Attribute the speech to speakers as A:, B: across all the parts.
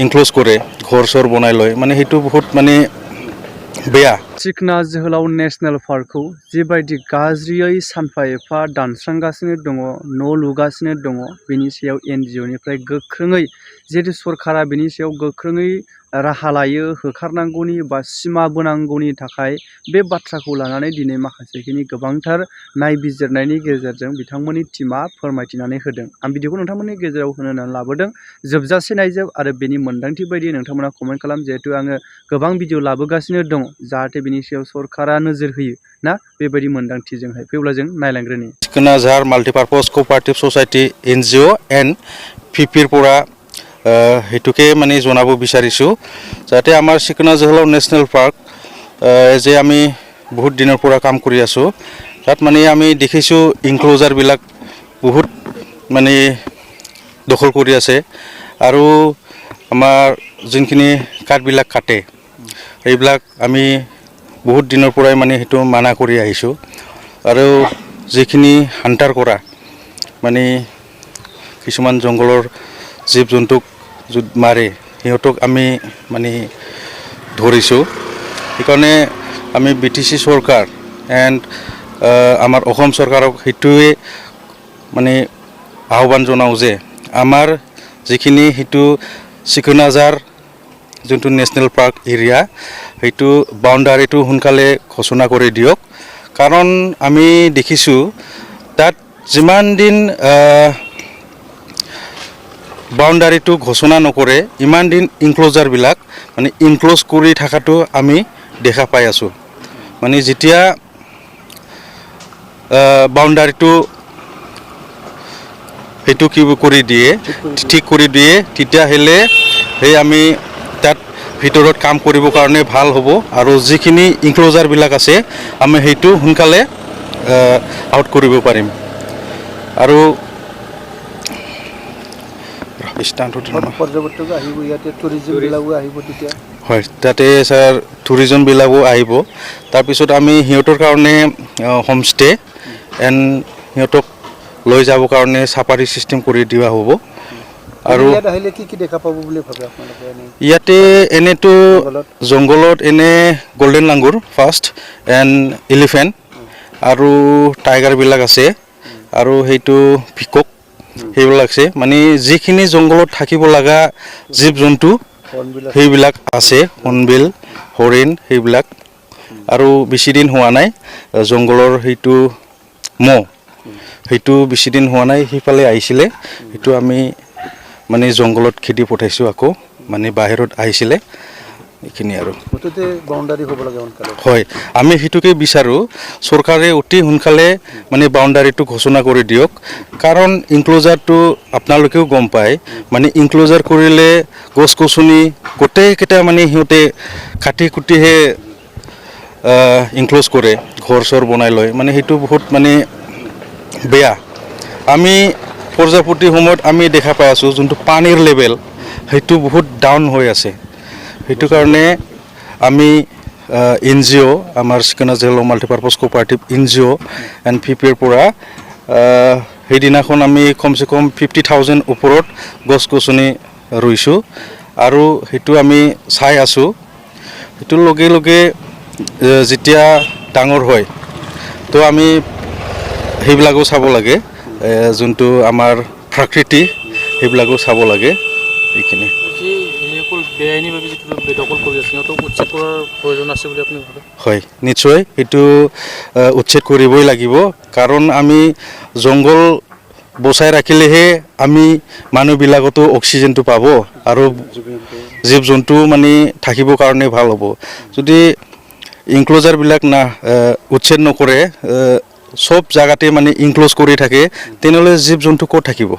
A: Enclose কৰে ঘৰ চৰ বনাই লয় মানে সেইটো বহুত মানে বেয়া।
B: सिखना जोहोलाव नेशनेल पार्कखौ जिबायदि गाज्रियै सानफा एफा दानस्रांगासिनो दङ, न' लुगासिनो दङ, बेनि सायाव NGOनिफ्राय गोख्रोङै जिहेतु सरकारा बेनि सायाव गोख्रोङै राहा लायो, होखारनांगौनि बा सिमा बोनांगौनि थाखाय बे बाथ्राखौ लानानै दिनै माखासेखिनि गोबांथार नायबिजिरनायनि गेजेरजों बिथांमोननि टीमा फोरमायथिनानै होदों। आं बिदिखौ नोंथांमोननि गेजेराव होनो लाबोदों। जोबजासे नायजोब आरो बेनि मोन्दांथि बायदि नोंथांमोना कमेन्ट खालाम। जिहेतु आङो गोबां भिडिअ लाबोगासिनो दङ, जाहाथे बिनि सायाव सरकारा नोजोर होयो ना बेबायदि मोन्दांथिजोंहाय। फैब्ला जों नायलांग्रोनि।
A: सिखोना जाहार माल्टिपार्पज क'पारेटिभ ससाइटि NGO एन्ड PPৰ পৰা হেতুকে মানে জনাব বিচাৰিছোঁ যাতে আমাৰ সিকনা जोहोलाव নেশ্যনেল পাৰ্ক যে আমি বহুত দিনৰ পৰা কাম কৰি আছোঁ তাত মানে আমি দেখিছোঁ ইনক্লোজাৰবিলাক বহুত মানে দখল কৰি আছে আৰু আমাৰ যোনখিনি কাঠবিলাক কাটে এইবিলাক আমি বহুত দিনৰ পৰাই মানে সেইটো মানা কৰি আহিছোঁ আৰু যিখিনি হান্টাৰ কৰা মানে কিছুমান জংগলৰ জীৱ জন্তুক মাৰে সিহঁতক আমি মানে ধৰিছোঁ সেইকাৰণে আমি BTC চৰকাৰ এণ্ড আমাৰ অসম চৰকাৰক সেইটোৱে মানে আহ্বান জনাওঁ যে আমাৰ যিখিনি সেইটো সিকনা জাহাৰ যোনটো নেশ্যনেল পাৰ্ক এৰিয়া সেইটো বাউণ্ডাৰীটো সোনকালে ঘোষণা কৰি দিয়ক কাৰণ আমি দেখিছোঁ তাত যিমান দিন বাউণ্ডাৰীটো ঘোষণা নকৰে ইমান দিন ইনক্লোজাৰবিলাক মানে ইনক্লোজ কৰি থকাটো আমি দেখা পাই আছোঁ মানে যেতিয়া বাউণ্ডাৰীটো সেইটো কি কৰি দিয়ে ঠিক কৰি দিয়ে তেতিয়াহ'লে সেই আমি তাত ভিতৰত কাম কৰিবৰ কাৰণে ভাল হ'ব আৰু যিখিনি ইনক্লোজাৰবিলাক আছে আমি সেইটো সোনকালে আউট কৰিব পাৰিম আৰু হয় তাতে ছাৰ টুৰিজমবিলাকো আহিব তাৰপিছত আমি সিহঁতৰ কাৰণে হোমষ্টে এণ্ড সিহঁতক লৈ যাবৰ কাৰণে চাফাৰী চিষ্টেম কৰি দিয়া হ'ব আৰু ইয়াতে এনেতো জংঘলত এনে golden langur first and elephant আৰু টাইগাৰবিলাক আছে আৰু সেইটো পিকক সেইবিলাক আছে মানে যিখিনি জংঘলত থাকিব লগা জীৱ জন্তু সেইবিলাক আছে হৰ্ণবিল হৰিণ সেইবিলাক আৰু বেছিদিন হোৱা নাই জংঘলৰ সেইটো মহ সেইটো বেছিদিন হোৱা নাই সেইফালে আহিছিলে সেইটো আমি মানে জংঘলত খেদি পঠাইছোঁ আকৌ মানে বাহিৰত আহিছিলে এইখিনি আৰু হয় আমি সেইটোকে বিচাৰোঁ চৰকাৰে অতি সোনকালে মানে বাউণ্ডাৰীটো ঘোষণা কৰি দিয়ক কাৰণ ইনক্লোজাৰটো আপোনালোকেও গম পায় মানে ইনক্লোজাৰ কৰিলে গছ গছনি গোটেইকেইটা মানে সিহঁতে কাটি কুটিহে ইনক্লোজ কৰে ঘৰ চৰ বনাই লয় মানে সেইটো বহুত মানে বেয়া আমি পৰ্যাপ্তি সময়ত আমি দেখা পাই আছোঁ যোনটো পানীৰ লেভেল সেইটো বহুত ডাউন হৈ আছে সেইটো কাৰণে আমি NGO আমাৰ সিকনা जोहोलाव মাল্টিপাৰ্পজ কোঅপাৰেটিভ NGO এণ্ড PPৰ পৰা সেইদিনাখন আমি কমচে কম 50,000 ওপৰত গছ গছনি ৰুইছোঁ আৰু সেইটো আমি চাই আছোঁ সেইটোৰ লগে লগে যেতিয়া ডাঙৰ হয় তো আমি সেইবিলাকো চাব লাগে যোনটো আমাৰ প্ৰকৃতি সেইবিলাকো চাব লাগে এইখিনি হয় নিশ্চয় এইটো উচ্ছেদ কৰিবই লাগিব কাৰণ আমি জংঘল বচাই ৰাখিলেহে আমি মানুহবিলাকতো অক্সিজেনটো পাব আৰু জীৱ জন্তু মানে থাকিবৰ কাৰণে ভাল হ'ব যদি ইনক্লোজাৰবিলাক উচ্ছেদ নকৰে সব জায়গাতে মানে ইনক্লোজ কৰি থাকে তেনেহ'লে জীৱ জন্তু ক'ত থাকিব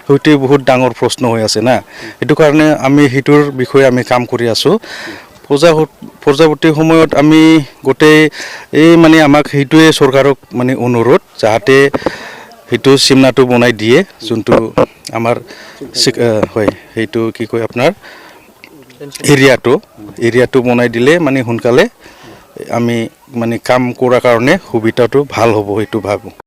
A: সেইটো বহুত ডাঙৰ প্ৰশ্ন হৈ আছে না সেইটো কাৰণে আমি সেইটোৰ বিষয়ে আমি কাম কৰি আছোঁ পৰ্যাপ্তি সময়ত আমি গোটেই এই মানে আমাক সেইটোৱে চৰকাৰক মানে অনুৰোধ যাতে সেইটো চিমনাটো বনাই দিয়ে যোনটো আমাৰ হয় সেইটো কি কয় আপোনাৰ এৰিয়াটো বনাই দিলে মানে সোনকালে আমি মানে কাম কৰাৰ কাৰণে সুবিধাটো ভাল হ'ব সেইটো ভাবোঁ